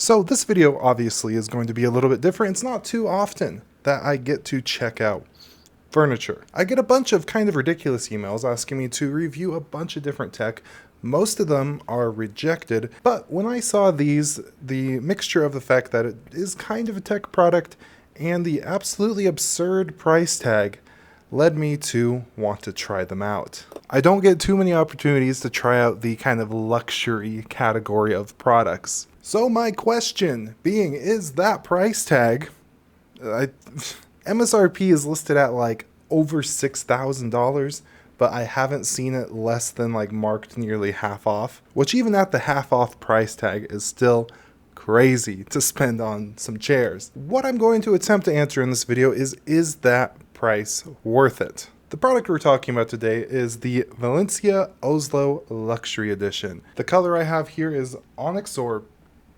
So this video obviously is going to be a little bit different. It's not too often that I get to check out furniture. I get a bunch of kind of ridiculous emails asking me to review a bunch of different tech. Most of them are rejected, but when I saw these, the mixture of the fact that it is kind of a tech product and the absolutely absurd price tag led me to want to try them out. I don't get too many opportunities to try out the kind of luxury category of products. So my question being, is that price tag, MSRP is listed at like over $6,000, but I haven't seen it less than like marked nearly half off, which even at the half off price tag is still crazy to spend on some chairs. What I'm going to attempt to answer in this video is that price worth it? The product we're talking about today is the Valencia Oslo Luxury Edition. The color I have here is onyx or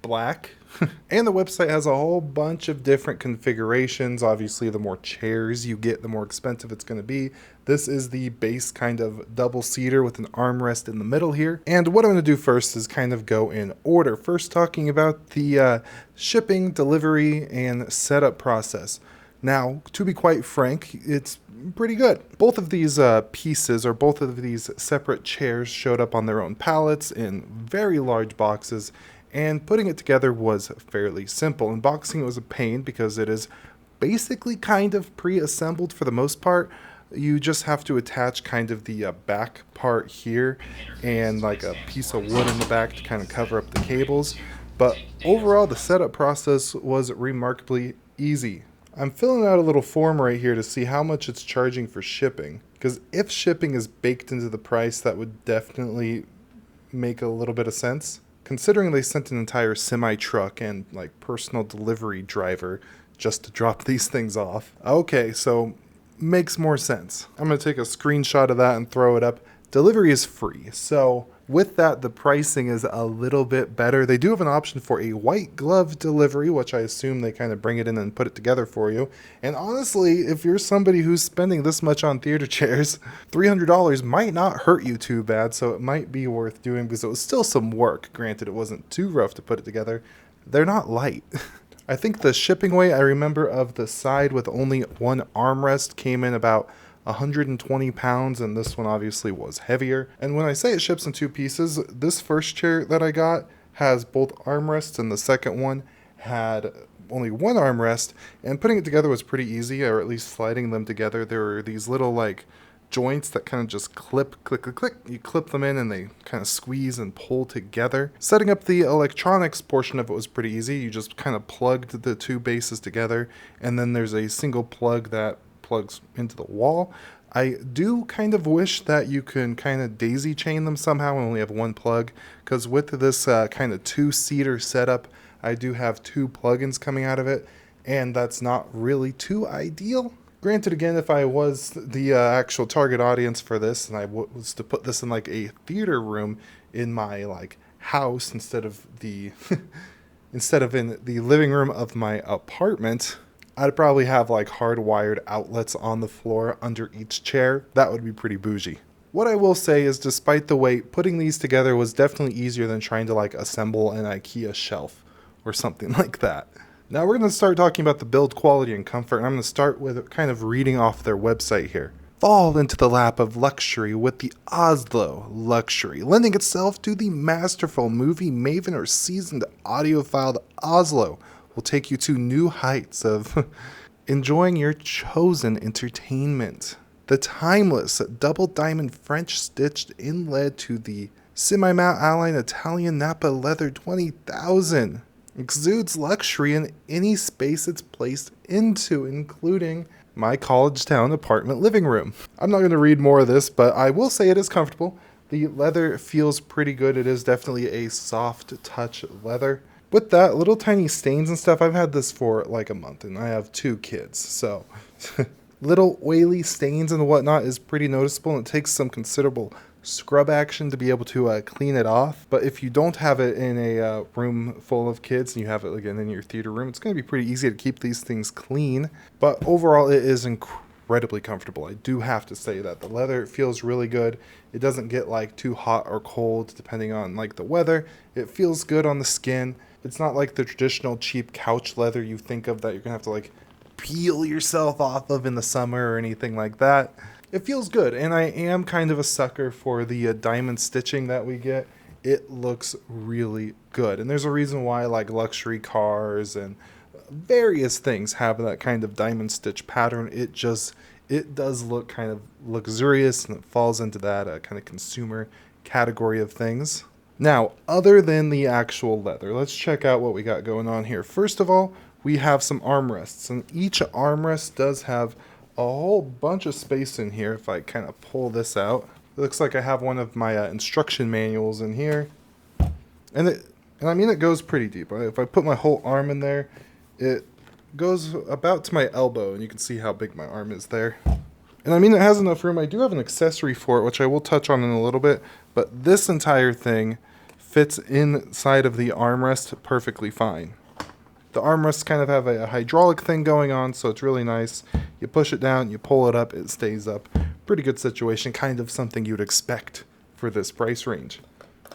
black, and the website has a whole bunch of different configurations. Obviously, the more chairs you get, the more expensive it's going to be. This is the base kind of double-seater with an armrest in the middle here. And what I'm going to do first is kind of go in order. First, talking about the shipping, delivery, and setup process. Now, to be quite frank, it's pretty good. Both of these pieces, or both of these separate chairs, showed up on their own pallets in very large boxes, and putting it together was fairly simple. Unboxing it was a pain because it is basically kind of pre-assembled for the most part. You just have to attach kind of the back part here and like a piece of wood in the back to kind of cover up the cables. But overall, the setup process was remarkably easy. I'm filling out a little form right here to see how much it's charging for shipping, because if shipping is baked into the price, that would definitely make a little bit of sense. Considering they sent an entire semi-truck and like personal delivery driver just to drop these things off. Okay, so makes more sense. I'm going to take a screenshot of that and throw it up. Delivery is free, so with that, the pricing is a little bit better. They do have an option for a white glove delivery, which I assume they kind of bring it in and put it together for you. And honestly, if you're somebody who's spending this much on theater chairs, $300 might not hurt you too bad, so it might be worth doing because it was still some work. Granted, it wasn't too rough to put it together. They're not light. I think the shipping weight I remember of the side with only one armrest came in about 120 pounds, and this one obviously was heavier. And when I say it ships in two pieces, this first chair that I got has both armrests, and the second one had only one armrest, and putting it together was pretty easy, or at least sliding them together. There were these little like joints that kind of just clip, click, click, click. You clip them in and they kind of squeeze and pull together. Setting up the electronics portion of it was pretty easy. You just kind of plugged the two bases together, and then there's a single plug that plugs into the wall. I do kind of wish that you can kind of daisy chain them somehow and only have one plug, because with this kind of two-seater setup, I do have two plugins coming out of it, and that's not really too ideal. Granted, again, if I was the actual target audience for this, and I was to put this in like a theater room in my like house instead of the instead of in the living room of my apartment, I'd probably have like hardwired outlets on the floor under each chair. That would be pretty bougie. What I will say is, despite the weight, putting these together was definitely easier than trying to like assemble an IKEA shelf or something like that. Now we're going to start talking about the build quality and comfort, and I'm going to start with kind of reading off their website here. Fall into the lap of luxury with the Oslo Luxury, lending itself to the masterful movie maven or seasoned audiophile. The Oslo will take you to new heights of enjoying your chosen entertainment. The timeless double diamond French stitched inlaid to the semi-matte Align Italian Napa leather 20,000 exudes luxury in any space it's placed into, including my college town apartment living room. I'm not going to read more of this, but I will say it is comfortable. The leather feels pretty good. It is definitely a soft touch leather. With that, little tiny stains and stuff, I've had this for like a month, and I have 2 kids, so little oily stains and whatnot is pretty noticeable, and it takes some considerable scrub action to be able to clean it off. But if you don't have it in a room full of kids and you have it again in your theater room, it's going to be pretty easy to keep these things clean. But overall, it is incredibly comfortable. I do have to say that the leather feels really good. It doesn't get like too hot or cold depending on like the weather. It feels good on the skin. It's not like the traditional cheap couch leather you think of that you're gonna have to like peel yourself off of in the summer or anything like that. It feels good, and I am kind of a sucker for the diamond stitching that we get. It looks really good, and there's a reason why like luxury cars and various things have that kind of diamond stitch pattern. It does look kind of luxurious, and it falls into that kind of consumer category of things. Now, other than the actual leather, let's check out what we got going on here. First of all, we have some armrests, and each armrest does have a whole bunch of space in here. If I kind of pull this out, it looks like I have one of my instruction manuals in here, and I mean it goes pretty deep. If I put my whole arm in there, it goes about to my elbow, and you can see how big my arm is there. And I mean it has enough room. I do have an accessory for it, which I will touch on in a little bit, but this entire thing fits inside of the armrest perfectly fine. The armrests kind of have a hydraulic thing going on, so it's really nice. You push it down, you pull it up, it stays up. Pretty good situation, kind of something you'd expect for this price range.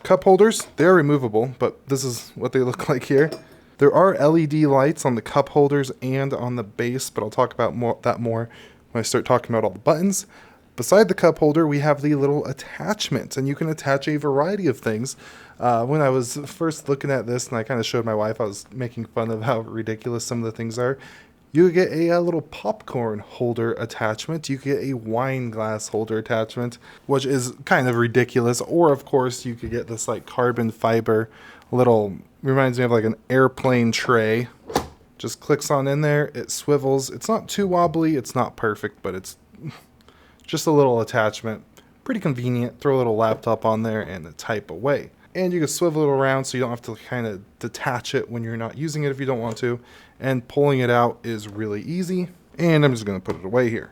Cup holders, they're removable, but this is what they look like here. There are LED lights on the cup holders and on the base, but I'll talk about that more when I start talking about all the buttons. Beside the cup holder, we have the little attachment, and you can attach a variety of things. When I was first looking at this, and I kind of showed my wife, I was making fun of how ridiculous some of the things are. You get a little popcorn holder attachment. You get a wine glass holder attachment, which is kind of ridiculous. Or, of course, you could get this like carbon fiber little, reminds me of like an airplane tray. Just clicks on in there, it swivels. It's not too wobbly, it's not perfect, but it's just a little attachment. Pretty convenient. Throw a little laptop on there and type away. And you can swivel it around so you don't have to kind of detach it when you're not using it if you don't want to. And pulling it out is really easy. And I'm just going to put it away here.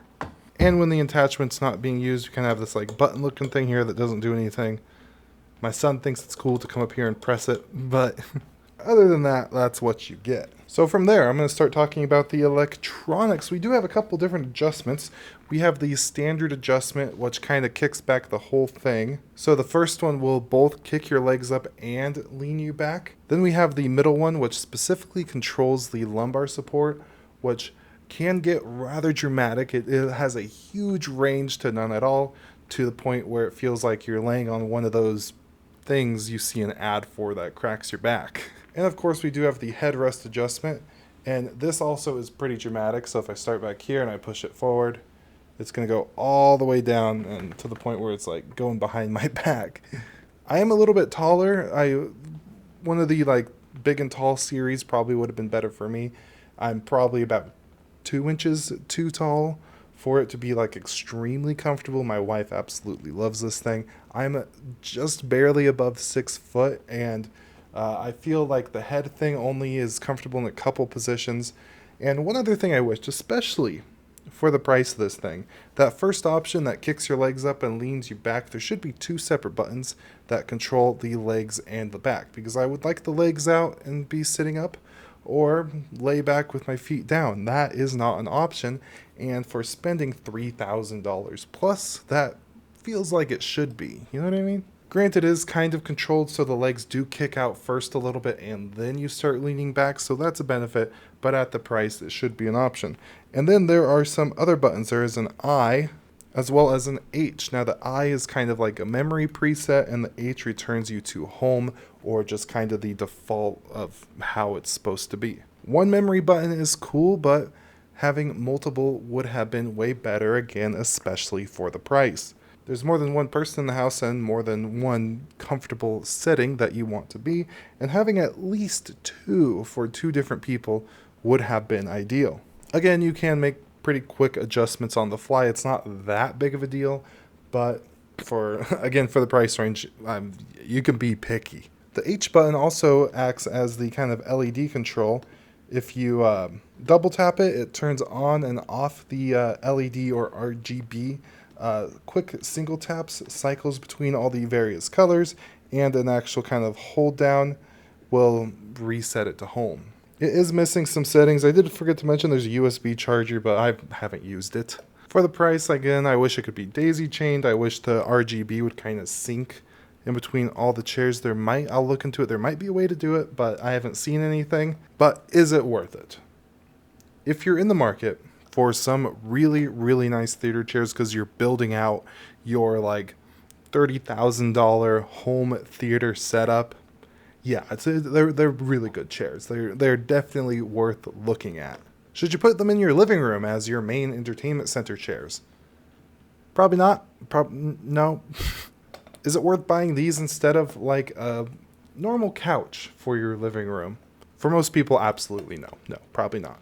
And when the attachment's not being used, you kind of have this like button looking thing here that doesn't do anything. My son thinks it's cool to come up here and press it, but other than that, that's what you get. So from there, I'm going to start talking about the electronics. We do have a couple different adjustments. We have the standard adjustment, which kind of kicks back the whole thing. So the first one will both kick your legs up and lean you back. Then we have the middle one, which specifically controls the lumbar support, which can get rather dramatic. It has a huge range to none at all, to the point where it feels like you're laying on one of those things you see an ad for that cracks your back. And of course we do have the headrest adjustment, and this also is pretty dramatic. So if I start back here and I push it forward, it's going to go all the way down and to the point where it's like going behind my back. I am a little bit taller. One of the like big and tall series probably would have been better for me. I'm probably about 2 inches too tall for it to be like extremely comfortable. My wife absolutely loves this thing. I'm just barely above 6 foot, and I feel like the head thing only is comfortable in a couple positions. And one other thing I wish, especially for the price of this thing, that first option that kicks your legs up and leans you back, there should be 2 separate buttons that control the legs and the back, because I would like the legs out and be sitting up, or lay back with my feet down. That is not an option, and for spending $3,000 plus, that feels like it should be. You know what I mean? Granted, it is kind of controlled, so the legs do kick out first a little bit and then you start leaning back, so that's a benefit, but at the price it should be an option. And then there are some other buttons. There is an I as well as an H. Now the I is kind of like a memory preset, and the H returns you to home, or just kind of the default of how it's supposed to be. One memory button is cool, but having multiple would have been way better, again, especially for the price. There's more than one person in the house and more than one comfortable setting that you want to be, and having at least 2 for 2 different people would have been ideal. Again, you can make pretty quick adjustments on the fly. It's not that big of a deal, but for the price range, you can be picky. The H button also acts as the kind of LED control. If you double tap it, it turns on and off the LED or RGB. Quick single taps cycles between all the various colors, and an actual kind of hold down will reset it to home. It is missing some settings. I did forget to mention there's a USB charger, but I haven't used it. For the price, again, I wish it could be daisy chained. I wish the RGB would kind of sync in between all the chairs. I'll look into it. There might be a way to do it, but I haven't seen anything. But is it worth it? If you're in the market for some really, really nice theater chairs because you're building out your like $30,000 home theater setup, yeah, they're really good chairs. They're definitely worth looking at. Should you put them in your living room as your main entertainment center chairs? Probably not. No. Is it worth buying these instead of like a normal couch for your living room? For most people, absolutely no. No, probably not.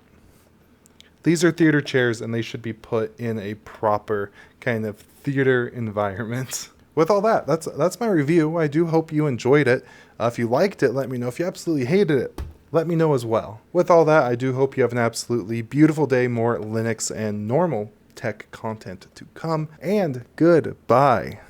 These are theater chairs and they should be put in a proper kind of theater environment. With all that, that's my review. I do hope you enjoyed it. If you liked it, let me know. If you absolutely hated it, let me know as well. With all that, I do hope you have an absolutely beautiful day. More Linux and normal tech content to come. And goodbye.